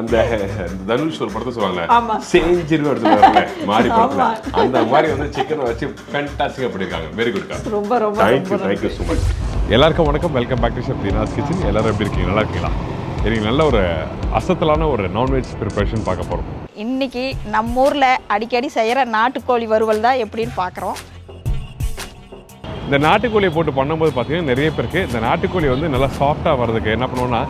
அந்த தனுஷ் ஒரு படத்தை சொல்லுவாங்க சேஞ்சின்னு எடுத்துருவாங்க மாறி படத்துல அந்த மாதிரி வந்து சிக்கனை வச்சு ஃபேண்டாஸ்டிக்கா பண்ணிருக்காங்க. வெரி குட்க்கா. ரொம்ப ரொம்ப தேங்க்யூ ஸோ மச். எல்லாருக்கும் வணக்கம். Welcome back to chef Deena's kitchen. எல்லாரும் எப்படி இருக்கீங்க? நல்லா இருக்கீங்களா? எனக்கு நல்ல ஒரு அசத்தலான ஒரு நான்வெஜ் ப்ரிப்பரேஷன் பார்க்க போகிறோம். இன்னைக்கு நம்ம ஊரில் அடிக்கடி செய்கிற நாட்டுக்கோழி வறுவல் தான் எப்படின்னு பார்க்குறோம். இந்த நாட்டுக்கோழியை போட்டு பண்ணும்போது பார்த்தீங்கன்னா நிறைய பேருக்கு இந்த நாட்டுக்கோழி வந்து நல்லா சாஃப்டாக வர்றதுக்கு என்ன பண்ணுவோம்னா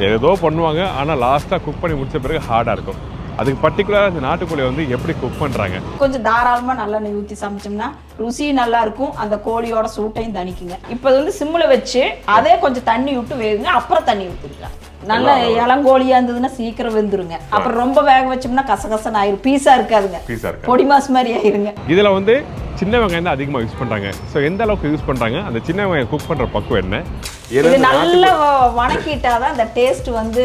ஏதோ பண்ணுவாங்க, ஆனால் லாஸ்ட்டாக குக் பண்ணி முடிச்ச பிறகு ஹார்டாக இருக்கும். அதுக்கு பர்டிகுலராக இந்த நாட்டுக்கோழியை வந்து எப்படி குக் பண்ணுறாங்க, கொஞ்சம் தாராளமாக நல்லெண்ணெய் ஊற்றி சமைச்சோம்னா ருசியும் நல்லா இருக்கும், அந்த கோழியோட சூட்டையும் தணிக்குங்க. இப்போ வந்து சிம்மில் வச்சு அதே கொஞ்சம் தண்ணி விட்டு வேகுங்க, அப்புறம் தண்ணி ஊற்றிக்கலாம். நல்ல இளங்கோழியா இருந்ததுன்னா சீக்கிரம் வெந்துருங்க. அப்புறம் ரொம்ப வேக வச்சோம்னா கசகசன்னு ஆயிரும், பீஸா இருக்காதுங்க, பொடி மாஸ் மாதிரி ஆயிருங்க. இதுல வந்து சின்ன வெங்காயம் தான் அதிகமாக யூஸ் பண்றாங்க. ஸோ எந்த அளவுக்கு யூஸ் பண்றாங்க, அந்த சின்ன வெங்காயம் குக் பண்ற பக்குவம் என்ன, இது நல்லா வணக்கிட்டாதான் அந்த டேஸ்ட் வந்து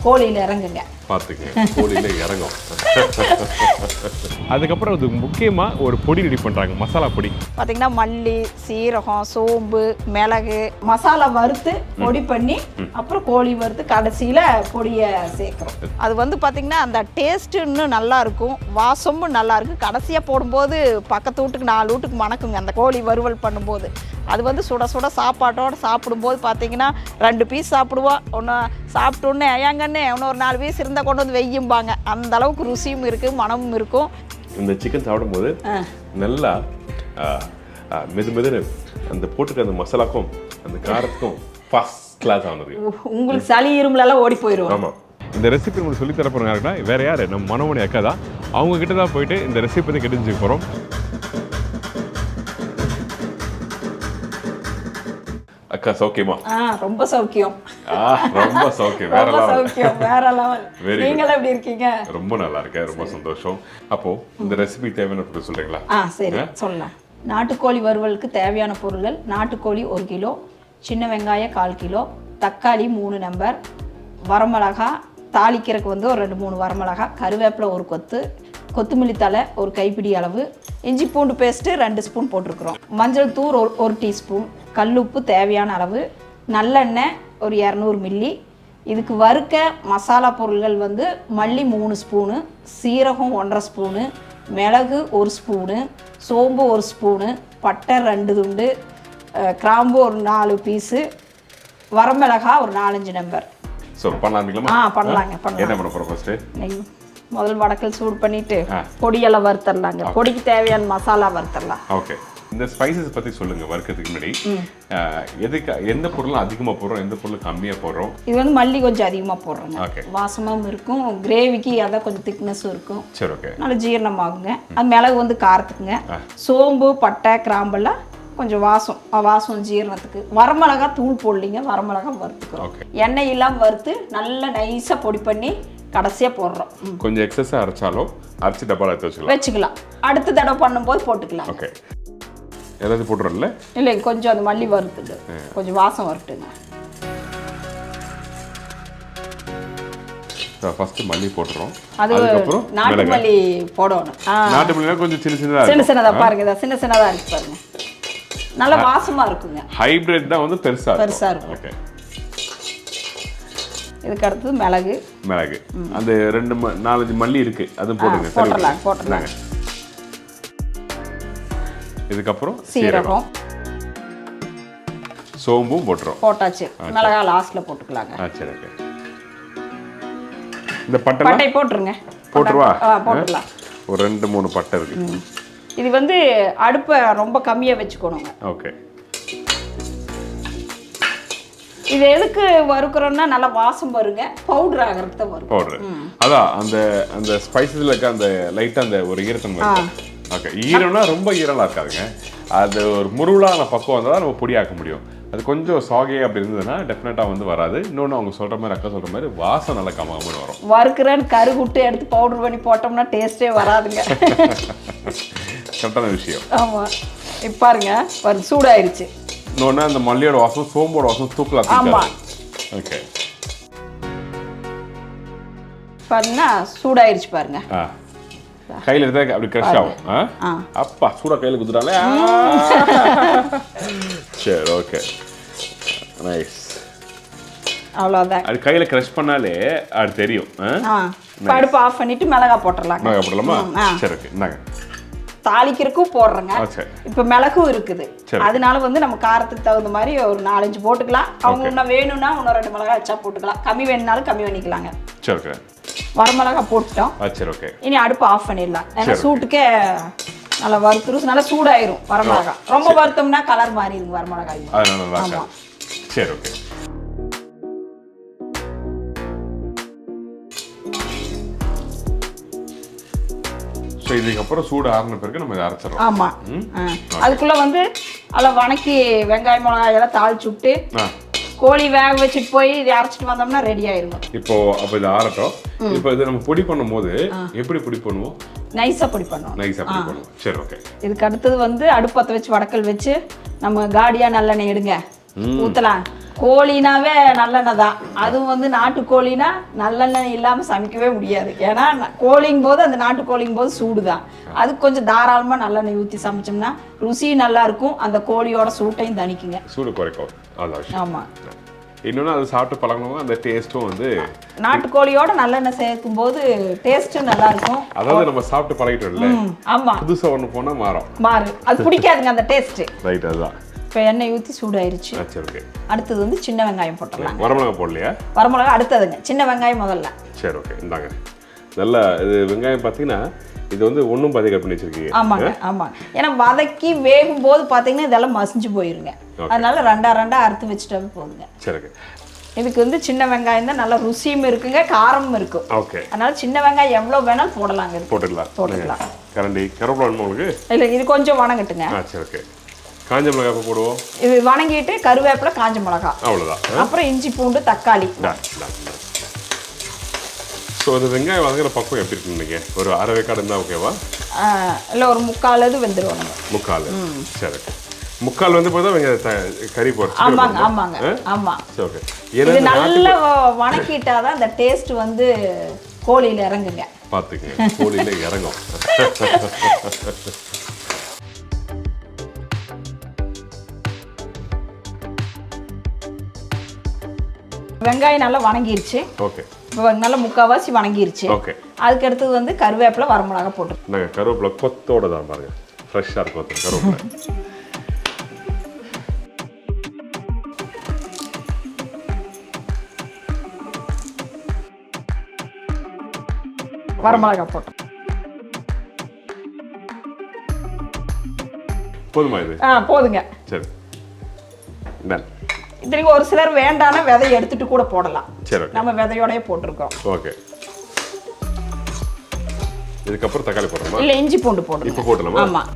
கோழியில இறங்குங்க. பார்த்துக்கங்க, கோழியில இறங்கும். அதுக்கப்புறம் அது முக்கியமாக ஒரு பொடி ரெடி பண்ணுறாங்க, மசாலா பொடி. பார்த்தீங்கன்னா மல்லி, சீரகம், சோம்பு, மிளகு மசாலா வறுத்து பொடி பண்ணி அப்புறம் கோழி வறுத்து கடைசியில் பொடியை சேர்க்குறோம். அது வந்து பார்த்தீங்கன்னா அந்த டேஸ்ட்டு இன்னும் நல்லா இருக்கும், வாசமும் நல்லா இருக்கும். கடைசியாக போடும்போது பக்கத்து வீட்டுக்கு 4 வீட்டுக்கு மணக்குங்க அந்த கோழி வறுவல் பண்ணும்போது. அது வந்து சுட சுட சாப்பாட்டோடு சாப்பிடும்போது பார்த்தீங்கன்னா 2 பீஸ் சாப்பிடுவோம். ஒன்று சாப்பிட்டோன்னே ஏங்கன்னே இன்னொரு 4 பீஸ் இருந்தால் கொண்டு வந்து வெய்யும்பாங்க. அந்த அளவுக்கு ருசியும் இருக்குது, மனமும் இருக்கும். இந்த சிக்கன் சாப்பிடும்போது நல்லா மெதுன்னு அந்த போட்டுக்க அந்த மசாலாக்கும் அந்த காரத்துக்கும் ஃபர்ஸ்ட் கிளாஸ் ஆனது. உங்களுக்கு சளி இரும்புலாம் ஓடி போயிடும். ஆமாம். இந்த ரெசிபி உங்களுக்கு சொல்லி தரப்போறாங்க யாருன்னா வேற யார், நம்ம மனோமணி அக்கா தான். அவங்க கிட்ட தான் போயிட்டு இந்த ரெசிபி பற்றி கெடுஞ்சுக்க போகிறோம். அக்கா சௌக்கியமா? ரொம்ப சௌக்கியம். ரொம்ப சௌக்கியம். வேற சௌக்கியம், வேற லெவல். நீங்களே எப்படி இருக்கீங்க? ரொம்ப நல்லா இருக்கேன், ரொம்ப சந்தோஷம். அப்போ இந்த ரெசிபி தேவையான பொருள் சொல்றீங்களா? சரி சொல்லலாம். நாட்டுக்கோழி வறுவலுக்கு தேவையான பொருட்கள்: நாட்டுக்கோழி 1 கிலோ, சின்ன வெங்காயம் 1/4 கிலோ, தக்காளி 3 நம்பர், வரமிளகா தாளிக்கிறதுக்கு வந்து ஒரு 2-3 வரமிளகா, கருவேப்பிலை 1 கொத்து, கொத்தமல்லி தழை 1 கைப்பிடி அளவு, இஞ்சி பூண்டு பேஸ்ட்டு 2 ஸ்பூன் போட்டிருக்கிறோம், மஞ்சள் தூள் 1 டீஸ்பூன், கல்லுப்பு தேவையான அளவு, நல்லெண்ணெய் ஒரு 200 மில்லி. இதுக்கு வறுக்க மசாலா பொருள்கள் வந்து மல்லி 3 ஸ்பூனு, சீரகம் 1/2 ஸ்பூனு, மிளகு 1 ஸ்பூனு, சோம்பு 1 ஸ்பூனு, பட்டை 2 துண்டு, கிராம்பு ஒரு 4 பீஸு, வரமிளகா ஒரு 4-5 நம்பர். பண்ணலாங்க. என்ன பண்ண போறோம் ஃபர்ஸ்ட்? முதல் வடக்கல் சூடு பண்ணிட்டு பொடியெல்லாம் வறுத்தரலாங்க. பொடிக்கு தேவையான மசாலா வறுத்தரலாம். ஓகே. இந்த ஸ்பைசஸ் பத்தி சொல்லுங்க. வறுக்கிறதுக்கு முன்னாடி எதுக்கு எந்த பொருளும் அதிகமாக போடுறோம், எந்த பொருளும் கம்மியாக போடுறோம்? இது வந்து மல்லி கொஞ்சம் அதிகமாக போடுறோங்க, வாசமும் இருக்கும், கிரேவிக்கு அதான் கொஞ்சம் திக்னஸும் இருக்கும். சரி, ஓகே. நல்ல ஜீரணமாகுங்க. அது மிளகு வந்து காரத்துக்குங்க, சோம்பு பட்டை கிராம்பெல்லாம் கொஞ்சம் வாசம் ஜீரணத்துக்கு. வரமிளகா தூள் போடலிங்க, வரமிளகா வறுத்துக்கிறோம். எண்ணெய் இல்லாமல் வறுத்து நல்லா நைஸாக பொடி பண்ணி கடைசியாக போடுறோம். கொஞ்சம் எக்ஸஸாக அரைச்சாலும் அரைச்சி டப்பாவில் எடுத்து வச்சுக்கலாம். அடுத்த தடவை பண்ணும்போது போட்டுக்கலாம். ஓகே. எல்லாத்தையும் போட்டுறோம்ல? இல்லை, கொஞ்சம் அந்த மல்லி வறுத்துட்டு கொஞ்சம் வாசம் வரட்டுங்க. ஃபர்ஸ்ட் மல்லி போட்டுறோம். அதுக்கப்புறம் நாட்டு மல்லி போடணும். நாட்டு மல்லினா கொஞ்சம் சின்னதா பாருங்க, இதை சின்னதா இருக்கு பாருங்க, நல்ல வாசமா இருக்குங்க. ஹைபிரிட் தான் வந்து பெருசா இருக்கும். ஓகே. இதுக்கு அடுத்து மிளகு அந்த 2-4 மல்லி இருக்கு, அது போடுங்க. போட்டுடலாம். இதுக்கப்புறம் சீரகம், சோம்பும் போட்டாச்சு. மிளகா லாஸ்ட்ல போட்டுக்கலாங்க. சரி, ஓகே. இந்த பட்டை போட்டுருங்க. போட்டுடலாம். ஒரு 2-3 பட்டை இருக்கு. இது வந்து அடுப்பை ரொம்ப கம்மியா வச்சுக்கணுங்க. ஓகே. இது எதுக்கு வறுக்கிறோம்னா நல்லா வாசம் வருங்க, பவுடர் ஆகிறதுக்கு தான் வரும். பவுடர் அதான் அந்த ஸ்பைசஸ்ல இருக்க அந்த லைட்டா அந்த ஒரு ஈரத்தன்மை இருக்கும். ஓகே. ஈரம்னா ரொம்ப ஈரம்லாம் இருக்காதுங்க, அது ஒரு முருளான பக்குவம் வந்தால் தான் நம்ம பொடியாக்க முடியும். அது கொஞ்சம் சாகையே அப்படி இருந்ததுன்னா டெஃபினட்டாக வந்து வராது. இன்னொன்று அவங்க சொல்கிற மாதிரி, அக்கா சொல்கிற மாதிரி வாசம் நல்லா கம்மாமல் வரும். வறுக்கிறேன்னு கருகுட்டு எடுத்து பவுடர் பண்ணி போட்டோம்னா டேஸ்ட்டே வராதுங்க. கரெக்டான விஷயம். ஆமாம். இப்போ பாருங்க, சூடாயிருச்சு. இன்னொன்று அந்த மல்லியோட வாசம், சோம்போட வாசம் தூக்கலாம். ஆமாம். ஓகே. பாருங்க, சூடாயிருச்சு பாருங்க. கையில் எடுத்தா அப்படி கிரஷ் ஆகும். அப்பா சூடா கையில் குத்துறாங்களே. சரி, ஓகே, நைஸ். அவ்வளோதான். அது கையில கிரஷ் பண்ணாலே அது தெரியும். இப்போ அடுப்பு ஆஃப் பண்ணிட்டு மிளகா போட்டுடலாங்க. மிளகா போடலாமா? சரி ஓகே. இந்தாங்க. தாளிக்கிறதுக்கும் போடுறேங்க. இப்போ மிளகும் இருக்குது, அதனால வந்து நம்ம காரத்துக்கு தகுந்த மாதிரி ஒரு 4-5 போட்டுக்கலாம். அவங்க இன்னும் வேணும்னா இன்னும் 2 மிளகா வச்சா போட்டுக்கலாம். கம்மி வேணும்னாலும் கம்மி பண்ணிக்கலாங்க. சரி ஓகே. வரமிளகா போட்டுட்டோம். சரி ஓகே. இனி அடுப்பு ஆஃப் பண்ணிடலாம். ஏன்னா சூட்டுக்கே நல்லா வறுத்துரும், நல்லா சூடாயிரும் வரமிளகா. ரொம்ப வறுத்தோம்னா கலர் மாறிடுங்க வரமிளகாய். ஆமா. சரி ஓகே. இதுக்கப்புறம் சூடு ஆறின பிறகு நம்ம இதை அரைச்சிடறோம். ஆமா. அதுக்குள்ள வந்து அதில் வணக்கி வெங்காயம் மிளகாய் எல்லாம் தாளிச்சு விட்டு கோழி வேக வச்சுட்டு போய் இதை அரைச்சிட்டு வந்தோம்னா ரெடி ஆயிரும். இப்போ அப்போ இது ஆறட்டும். இப்போ இதை நம்ம பொடி பண்ணும்போது எப்படி பொடி பண்ணுவோம்? நைஸா பொடி பண்ணுவோம். நைஸா பொடி பண்ணுவோம். சரி ஓகே. இதுக்கு அடுத்தது வந்து அடுப்பத்தை வச்சு வடக்கல் வச்சு நம்ம காடியா நல்லெண்ணெய் எடுங்க ஊற்றலாம். கோழினாவே நல்லெண்ணெய் தான். அதுவும் வந்து நாட்டுக்கோழினா நல்லெண்ணெய் இல்லாமல் சமைக்கவே முடியாது. ஏன்னா கோழிங்கும் போது அந்த நாட்டுக்கோழிங்கும் போது சூடு தான். அதுக்கு கொஞ்சம் தாராளமாக நல்லெண்ணெய் ஊற்றி சமைச்சோம்னா ருசியும் நல்லா இருக்கும், அந்த கோழியோட சூட்டையும் தணிக்குங்க, சூடு குறைக்கும். ஆமாம். இன்னொன்று அது சாப்பிட்டு பழகணும், அந்த டேஸ்ட்டும் வந்து நாட்டுக்கோழியோட நல்லெண்ணெய் சேர்க்கும் போது டேஸ்ட்டும் நல்லா இருக்கும். அதாவது நம்ம சாப்பிட்டு பழகிட்டோம்ல. ஆமா. புதுசாக ஒன்று போனால் மாறும், அது பிடிக்காதுங்க அந்த டேஸ்ட். ரைட். அதுதான். இப்போ எண்ணெய் ஊற்றி சூடாயிருச்சு. அடுத்தது வந்து சின்ன வெங்காயம் போட்டுடலாம். வரமிளகா போடலையா? வரமிளகா அடுத்ததுங்க. சின்ன வெங்காயம் முதல்ல. சரி ஓகே. இந்தாங்க. நல்லா இது வெங்காயம் பார்த்தீங்கன்னா இது வந்து ஒன்றும் பாதி கட் பண்ணி வச்சிருக்கீங்க. ஆமாங்க ஆமாம். ஏன்னா வதக்கி வேகும் போது பார்த்தீங்கன்னா இதெல்லாம் மசிஞ்சு போயிருங்க. அதனால ரெண்டா அறுத்து வச்சுட்டாவே போதுங்க. சரி ஓகே. இதுக்கு வந்து சின்ன வெங்காயம் தான் நல்ல ருசியும் இருக்குங்க, காரமும் இருக்கும். ஓகே. அதனால சின்ன வெங்காயம் எவ்வளோ வேணாலும் போடலாங்க. போட்டுக்கலாம். கரண்டி கருவேப்பிலை உங்களுக்கு? இல்லை, இது கொஞ்சம் வணங்கட்டுங்க. சரி ஓகே. காஞ்ச மிளகாய் போடுவோம். இது வணங்கிட்டு கருவேப்பிலை, காஞ்ச மிளகாய், அவ்வளோதான். அப்புறம் இஞ்சி பூண்டு தக்காளி. ஸோ அது வெங்காயம் வதங்குற பக்கம் எப்படி இருக்குன்னு ஒரு அரை வேக்காடு இருந்தால் ஓகேவா? இல்லை, ஒரு 3/4 வெந்துடுவோம். 3/4. சரி. 3/4 வந்து போதும் வெங்காயம் கறி போட்டு. ஆமாங்க ஆமாங்க ஆமாம். சரி ஓகே. இது நல்லா வணக்கிட்டாதான் அந்த டேஸ்ட் வந்து கோழியில் இறங்குங்க. பார்த்துக்கங்க, கோழியில் இறங்கும். வெங்காயம் நல்லா வணங்கிருச்சு. ஓகே. இப்போ நல்லா 3/4 வணங்கிருச்சு. ஓகே. அதுக்கு அடுத்தது வந்து கருவேப்பிலை, வரமிளகா போட்டு. நாங்கள் கருவேப்பிலை கொத்தோட தான் பாருங்க, ஃப்ரெஷ்ஷாக இருக்கும் கருவேப்பிலை. வரமிளகா போட்டோம். போதுமா இது? போதுங்க. சரி. இதுக்கு ஒரு சிலர் வேண்டான விதையை எடுத்துட்டு கூட போடலாம். சரி. நம்ம விதையோடய போட்டிருக்கோம். ஓகே. இதுக்கப்புறம் தக்காளி போடணுமா? இல்லை, இஞ்சி பூண்டு போடணும். இப்போ போடலாமா? ஆமாம்.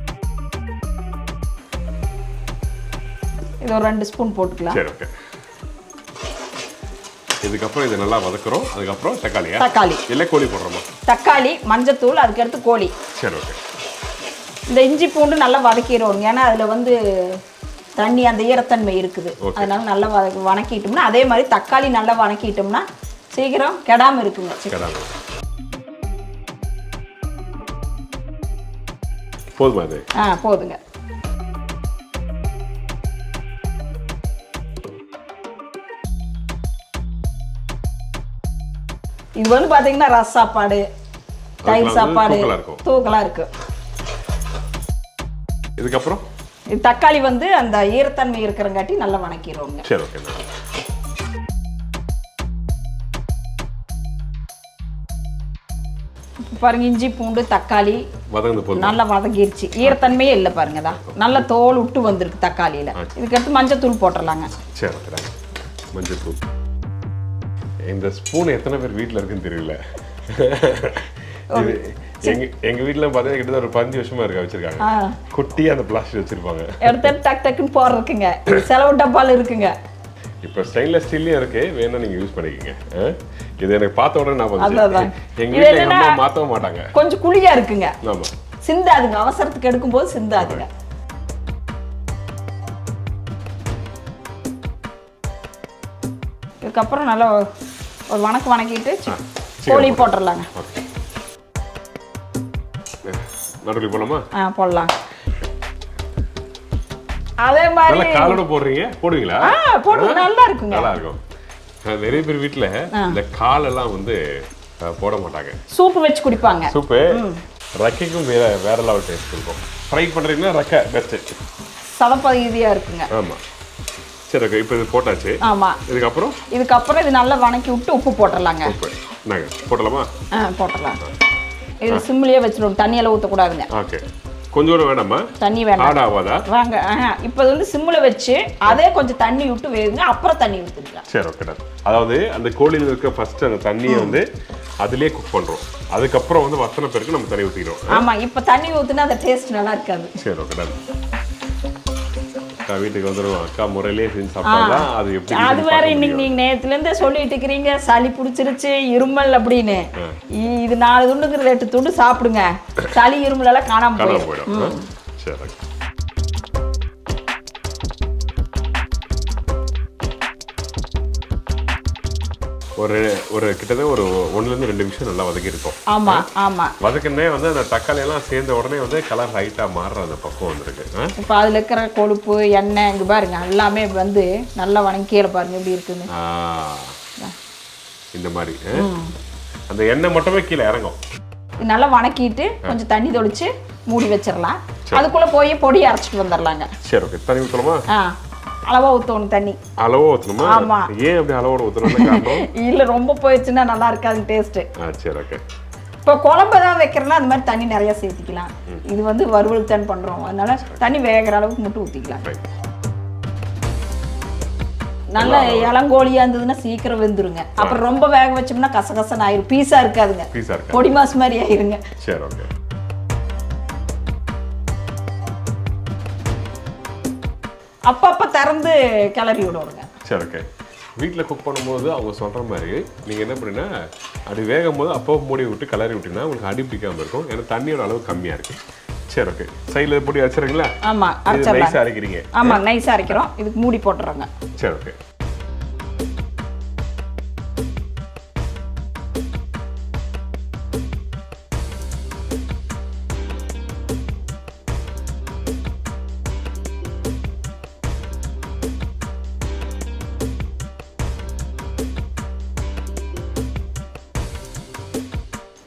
இது ஒரு 2 ஸ்பூன் போட்டுக்கலாம். சரி ஓகே. இதுக்கப்புறம் இது நல்லா வதக்குறோம். அதுக்கப்புறம் தக்காளி இல்லை கோழி போடுறோமா? தக்காளி, மஞ்சத்தூள், அதுக்கடுத்து கோழி. சரி ஓகே. இந்த இஞ்சி பூண்டு நல்லா வதக்கிடுவோங்க. ஏன்னா அதில் வந்து தண்ணி அந்த ஈரத்தன்மை இருக்குது. அதனால நல்லா வணக்கிட்டோம்னா, அதே மாதிரி தக்காளி நல்லா வணக்கிட்டோம்னா சீக்கிரம் கெடாமல் இருக்குங்க. போதுமா இது? போதுங்க. இது வந்து பார்த்தீங்கன்னா ரச சாப்பாடு, தயிர் சாப்பாடு தூக்கலாக இருக்கு. இதுக்கப்புறம் தக்காளி வந்து அந்த ஈரத்தன்மை இருக்கிறங்காட்டி நல்லா வணக்கிடுவோங்க. சரி ஓகே. பாருங்க, இஞ்சி பூண்டு தக்காளி நல்லா வதங்கிருச்சு. ஈரத்தன்மையே இல்லை பாருங்க, தான் நல்லா தோல் விட்டு வந்திருக்கு தக்காளியில். இதுக்கடுத்து மஞ்சத்தூள் போட்டுடலாங்க. சரி ஓகே. மஞ்சத்தூள். இந்த ஸ்பூன் எத்தனை பேர் வீட்டில் இருக்குன்னு தெரியல. எங்க வீட்டுல பாத்தீங்கன்னா கிட்ட ஒரு 15 வருஷமா வச்சிருக்காங்க. குட்டியா அந்த பிளாஸ்டிக் வச்சிருப்பாங்க. எடுத்து டக் டக்குன்னு போடுறதுக்குங்க. செலவு டப்பால இருக்குங்க. இப்போ ஸ்டெயின்லெஸ் ஸ்டீல்லையும் இருக்கு, வேணா நீங்க யூஸ் பண்ணிக்கங்க. இது எனக்கு பார்த்த உடனே நான் வந்து எங்க வீட்டுல எங்க அம்மா மாத்தவே மாட்டாங்க. கொஞ்சம் குழியா இருக்குங்க. ஆமா. சிந்தாதுங்க, அவசரத்துக்கு எடுக்கும் போது சிந்தாதுங்க. இதுக்கப்புறம் நல்லா ஒரு வணக்கிட்டு கோழி போட்டுடலாங்க. நடுவில் போலாமா? போடலாம். அதே மாதிரி காலோட போடுறீங்க, போடுவீங்களா? போடுங்க, நல்லா இருக்குங்க. நல்லா இருக்கும். நிறைய பேர் வீட்டுல இந்த காலெல்லாம் வந்து போட மாட்டாங்க, சூப்பு வச்சு குடிப்பாங்க. சூப்பு ரக்கைக்கும் வேற லெவல் டேஸ்ட் இருக்கும். ஃப்ரை பண்றீங்கன்னா ரக்கை பெஸ்ட், சதப்பகுதியா இருக்குங்க. ஆமா. சரி ஓகே, இப்போ இது போட்டாச்சு. ஆமா, இதுக்கப்புறம் இது நல்லா வணக்கி விட்டு உப்பு போட்டுடலாங்க. உப்பு நாங்க போடலாமா? போட்டுடலாம். இது சிம்மிலேயே வச்சிடணும், தண்ணியெல்லாம் ஊற்றக்கூடாதுங்க. ஓகே, கொஞ்சம் வேணாமா? தண்ணி வேணாம். ஆட் ஆகாதா? வாங்க. இப்போ இது வந்து சிம்மில் வச்சு அதே கொஞ்சம் தண்ணி விட்டு வேகுங்க, அப்புறம் தண்ணி ஊற்றிக்கலாம். சரி ஓகே. அதாவது அந்த கோழியில் இருக்க ஃபர்ஸ்ட் அந்த தண்ணியை வந்து அதுலேயே குக் பண்ணுறோம், அதுக்கப்புறம் வந்து வத்தனை பேருக்கு நம்ம தண்ணி ஊற்றிக்கிறோம். ஆமாம், இப்போ தண்ணி ஊற்றினா அந்த டேஸ்ட் நல்லா இருக்காது. சரி ஓகே. அக்கா வீட்டுக்கு வந்துடுவோம், அக்கா முறையிலேயே செஞ்சு சாப்பிட்டாதான் அது எப்படி. அது வேற, இன்னைக்கு நீங்க நேரத்துலேருந்தே சொல்லிட்டு இருக்கிறீங்க சளி பிடிச்சிருச்சு இருமல் அப்படின்னு. இது 4 துண்டுக்கு 8 துண்டு சாப்பிடுங்க, சளி இருமல் எல்லாம் காணாம போயிடும். சரி, ஒரு கிட்டத்தட்ட ஒரு 1 to 2 நிமிஷம் நல்லா வதக்கி இருக்கும். ஆமா ஆமா, வதக்கினே வந்து அந்த தக்காளி எல்லாம் சேர்ந்த உடனே வந்து கலர் லைட்டா மாறுற அந்த பக்கம் வந்திருக்கு. இப்போ அதுல இருக்கிற கொழுப்பு எண்ணெய் இங்க பாருங்க எல்லாமே வந்து நல்லா வணங்கி கீழே பாருங்க எப்படி இருக்குன்னு. இந்த மாதிரி அந்த எண்ணெய் மட்டுமே கீழே இறங்கும். நல்லா வணக்கிட்டு கொஞ்சம் தண்ணி தொளிச்சு மூடி வச்சிடலாம். அதுக்குள்ள போய் பொடி அரைச்சிட்டு வந்துடலாங்க. சரி ஓகே. தண்ணி ஊற்றணுமா? அளவா ஊற்றணும் தண்ணி. அளவா ஊற்றணுமா? ஆமா. ஏன் அப்படி அளவோட ஊற்றணும்? இல்லை, ரொம்ப போயிடுச்சுன்னா நல்லா இருக்காது டேஸ்ட்டு. சரி ஓகே. இப்போ குழம்பு தான் வைக்கிறேன்னா அந்த மாதிரி தண்ணி நிறைய சேர்த்திக்கலாம். இது வந்து வறுவல் தான் பண்ணுறோம், அதனால தண்ணி வேகிற அளவுக்கு மட்டும் ஊற்றிக்கலாம். நல்ல இளங்கோழியா இருந்ததுன்னா சீக்கிரம் வெந்துருங்க. அப்புறம் ரொம்ப வேக வச்சோம்னா கசகசன்னு ஆயிரும், பீஸா இருக்காதுங்க, பொடி மாஸ் மாதிரி ஆயிருங்க. சரி ஓகே. அப்பப்போ திறந்து கிளறி விடுவோங்க. சரி ஓகே. வீட்டில் குக் பண்ணும்போது அவங்க சொல்கிற மாதிரி நீங்கள் என்ன பண்ணுன்னா அப்படி வேகும் போது அப்போ மூடி விட்டு கிளறி விட்டிங்கன்னா உங்களுக்கு அடி பிடிக்காமல் இருக்கும், ஏன்னா தண்ணியோட அளவு கம்மியாக இருக்குது. சரி ஓகே. சைடில் பொடி அரைச்சிடுறீங்களா? ஆமாம், நைஸாக அரைக்கிறீங்க. ஆமாம், நைஸாக அரைக்கிறோம். இதுக்கு மூடி போட்டுறோங்க. சரி ஓகே.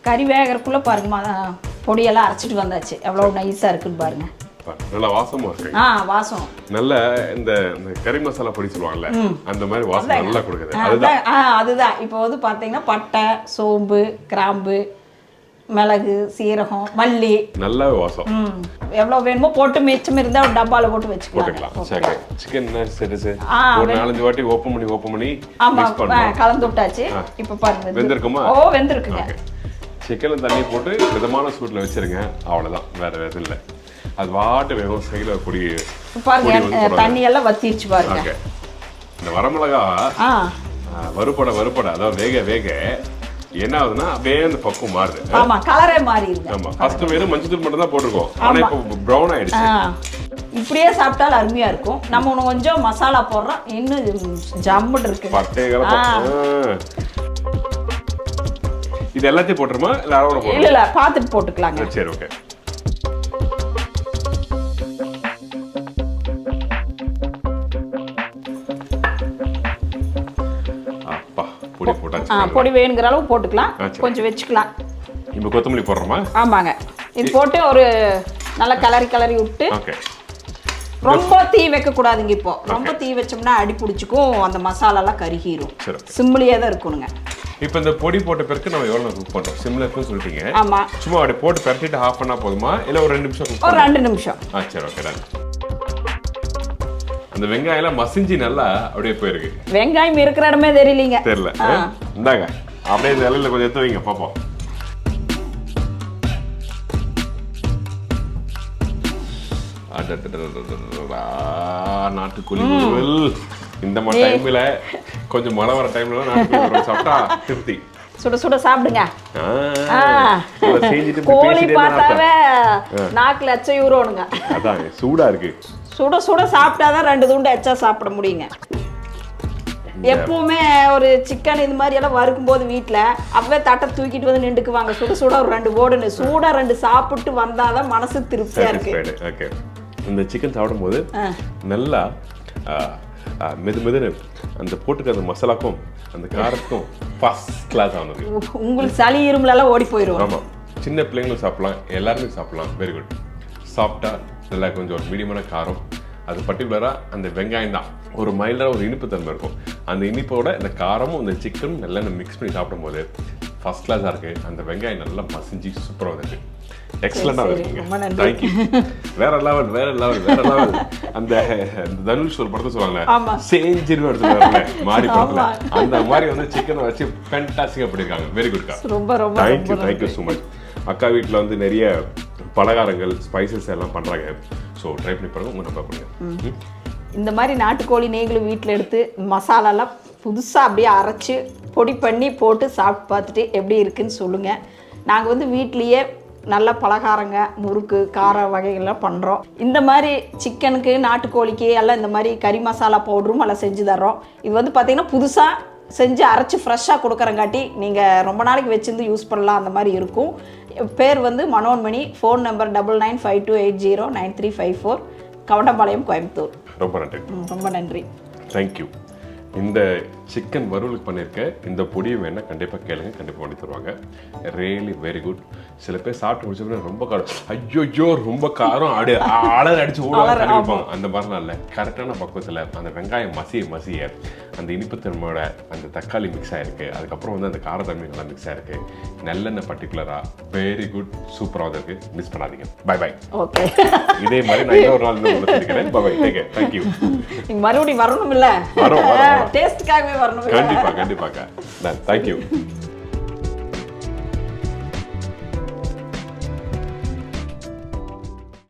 கறி வேகிறதுக்குள்ள பாருங்கம்மா, பொடியெல்லாம் அரைச்சிட்டு வந்தாச்சு. எவ்வளவு நைஸா இருக்குன்னு பாருங்க. நல்ல வாசமா இருக்கு. வாசம் நல்ல இந்த கறி மசாலா பொடி சொல்லுவாங்கல்ல, அந்த மாதிரி வாசம் நல்லா கொடுக்குது. அதுதான் இப்போ வந்து பாத்தீங்கன்னா பட்டை, சோம்பு, கிராம்பு, மிளகு, சீரகம், மல்லி, நல்ல வாசம். எவ்வளவு வேணுமோ போட்டு மிச்சம் இருந்தா ஒரு டப்பால போட்டு வச்சுக்கலாம். சரி. சிக்கன் சரி ஒரு 4-5 வாட்டி ஓபன் பண்ணி கலந்து விட்டாச்சு. இப்போ பாருங்க வெந்திருக்குமா? வெந்திருக்குங்க. சிக்கன் தண்ணி போட்டு மிதமான சூட்டில் வச்சிருங்க, அவ்வளோதான், வேற எதுவும் இல்லை. அது வாட்டு வேணும். சைடில் பொடி பாருங்க, தண்ணி எல்லாம் வத்திடுச்சு பாருங்க. இந்த வரமிளகா வறுபட அதாவது வேக என்ன ஆகுதுன்னா அப்படியே அந்த பக்கம் மாறுது. ஆமா, கலரே மாறிடுது. ஆமா, ஃபர்ஸ்ட் வெறும் மஞ்சள் தூள் மட்டும் தான் போட்டிருக்கோம், ஆனா இப்போ ப்ரௌன் ஆயிடுச்சு. இப்படியே சாப்பிட்டாலும் அருமையா இருக்கும். நம்ம இன்னும் கொஞ்சம் மசாலா போடுறோம், இன்னும் ஜம்முன்னு இருக்கு. இது எல்லாத்தையும் போட்டுருமா இல்ல அளவோட போடுறோம்? இல்ல பாத்துட்டு போட்டுக்கலாங்க. சரி ஓகே. அப்பா பொடி போட்டாச்சு. பொடி வேணுங்கிற அளவு போட்டுக்கலாம், கொஞ்சம் வெச்சுக்கலாம். இப்போ கொத்தமல்லி போடுறோமா? ஆமாங்க. இது போட்டு ஒரு நல்ல கிளறி விட்டு. ஓகே. ரொம்ப தீ வைக்க கூடாதுங்க. இப்போ ரொம்ப தீ வச்சோம்னா அடி பிடிச்சிக்கும், அந்த மசாலா எல்லாம் கருகிரும். சிம்மிலேயே தான் இருக்கணுங்க. இப்போ இந்த பொடி போட்ட பிறகு நம்ம எவ்வளோ குக் பண்ணுறோம்? சிம்ல இருக்குன்னு சொல்லிட்டீங்க. ஆமா, சும்மா அப்படி போட்டு பரட்டிட்டு ஆஃப் பண்ணா போதுமா இல்லை ஒரு 2 நிமிஷம்? ஒரு 2 நிமிஷம். சரி ஓகே. அந்த வெங்காயம் எல்லாம் மசிஞ்சு நல்லா அப்படியே போயிருக்கு. வெங்காயம் இருக்கிற இடமே தெரியலீங்க. தெரியல. இந்தாங்க அப்படியே இந்த இலையில கொஞ்சம் எடுத்து வைங்க பாப்போம். நாட்டுக்கோழி வறுவல் இந்த மாதிரி டைம்ல, கொஞ்சம் மழை வர டைம்ல நாட்டுக்கோழி சாப்பிட்டா திருப்தி. சுட சுட சாப்பிடுங்க. கோழி பார்த்தாவே நாக்குல எச்ச ஊறணுங்க. அதான் சூடா இருக்கு. சுட சுட சாப்பிட்டாதான் 2 துண்டு எச்சா சாப்பிட முடியுங்க. எப்பவுமே ஒரு சிக்கன் இது மாதிரி எல்லாம் வறுக்கும் போது வீட்டுல அப்பவே தட்டை தூக்கிட்டு வந்து நின்றுக்குவாங்க. சுட சுட ஒரு 2 போடுன்னு சூடா 2 சாப்பிட்டு வந்தாதான் மனசு திருப்தியா இருக்கு. இந்த சிக்கன் சாப்பிடும் போது நல்லா மெதுன்னு அந்த போட்டுக்க அந்த மசாலாக்கும் அந்த காரத்துக்கும் ஃபர்ஸ்ட் கிளாஸ் ஆனது. உங்களுக்கு சளி இருமலெல்லாம் ஓடி போயிடும். ஆமாம், சின்ன பிள்ளைங்களும் சாப்பிடலாம், எல்லாருமே சாப்பிடலாம். Very good. சாப்பிட்டா நல்லா கொஞ்சம் ஒரு மீடியமான காரம். அது பர்டிகுலராக அந்த வெங்காயம் தான் ஒரு மைல்டாக ஒரு இனிப்பு தன்மை இருக்கும். அந்த இனிப்போட இந்த காரமும் இந்த சிக்கனும் நல்லா மிக்ஸ் பண்ணி சாப்பிடும்போது ஃபர்ஸ்ட் கிளாஸாக இருக்குது. அந்த வெங்காயம் நல்லா மசிஞ்சு சூப்பராக வந்துருக்கு. எக்ஸலண்டாக இருக்குங்க. தேங்க்யூ. வேற லெவல் வேற லெவல் வேற லெவல். அந்த தனுஷ் ஒரு படத்தை சொல்லுவாங்க, சேஞ்சின்னு எடுத்துருவாங்க மாறி படத்துல, அந்த மாதிரி வந்து சிக்கனை வச்சு ஃபேண்டாஸ்டிக்காக பண்ணியிருக்காங்க. வெரி குட்க்கா. ரொம்ப ரொம்ப தேங்க்யூ ஸோ மச். அக்கா வீட்டில் வந்து நிறைய பலகாரங்கள் ஸ்பைசஸ் எல்லாம் பண்ணுறாங்க. ஸோ ட்ரை பண்ணி பாருங்க, உங்கள் நம்ப பண்ணுங்க. இந்த மாதிரி நாட்டுக்கோழி நீங்களும் வீட்டில் எடுத்து மசாலாலாம் புதுசாக அப்படியே அரைச்சி பொடி பண்ணி போட்டு சாப்பிட்டு பார்த்துட்டு எப்படி இருக்குன்னு சொல்லுங்கள். நாங்கள் வந்து வீட்லேயே நல்ல பலகாரங்க, முறுக்கு, கார வகைகள்லாம் பண்ணுறோம். இந்த மாதிரி சிக்கனுக்கு, நாட்டுக்கோழிக்கு எல்லாம் இந்த மாதிரி கறி மசாலா பவுடரும் எல்லாம் செஞ்சு தர்றோம். இது வந்து பார்த்திங்கன்னா புதுசாக செஞ்சு அரைச்சி ஃப்ரெஷ்ஷாக கொடுக்குறங்காட்டி நீங்கள் ரொம்ப நாளைக்கு வச்சுருந்து யூஸ் பண்ணலாம். அந்த மாதிரி இருக்கும். பேர் வந்து மனோன்மணி. Phone number 9952809354, Kavundampalayam, Coimbatore. ரொம்ப நன்றி. ரொம்ப நன்றி. தேங்க்யூ. இந்த சிக்கன் வறுவலுக்கு பண்ணியிருக்க இந்த பொடியை வேணால் கண்டிப்பாக கேளுங்க, கண்டிப்பாக பண்ணி தருவாங்க. Really very good. சில பேர் சாப்பிட்டு முடிச்சோன்னா ரொம்ப காரம், ஐயோ ரொம்ப காரம், அலர் அடிச்சு ஓடுவாங்க. அந்த மாதிரிலாம் இல்லை. கரெக்டான பக்குவத்தில் அந்த வெங்காயம் மசிய அந்த இனிப்புத்தன்மையோட அந்த தக்காளி மிக்ஸ் ஆகிருக்கு. அதுக்கப்புறம் வந்து அந்த காரத்தன்மை நல்லா மிக்ஸ் ஆகிருக்கு. நல்லெண்ணெய் பர்டிகுலராக வெரி குட், சூப்பராக வந்துருக்கு. மிஸ் பண்ணாதீங்க. Bye bye. ஓகே. இதே மாதிரி நான் இன்னொரு நாள் சந்திக்கிறேன். Bye bye. தேங்க்யூ. நீங்கள் மறுபடியும் வரணும் இல்லை? வரோம். டேஸ்ட்டுக்காகவே வரணும். கண்டிப்பாக. தேங்க்யூ.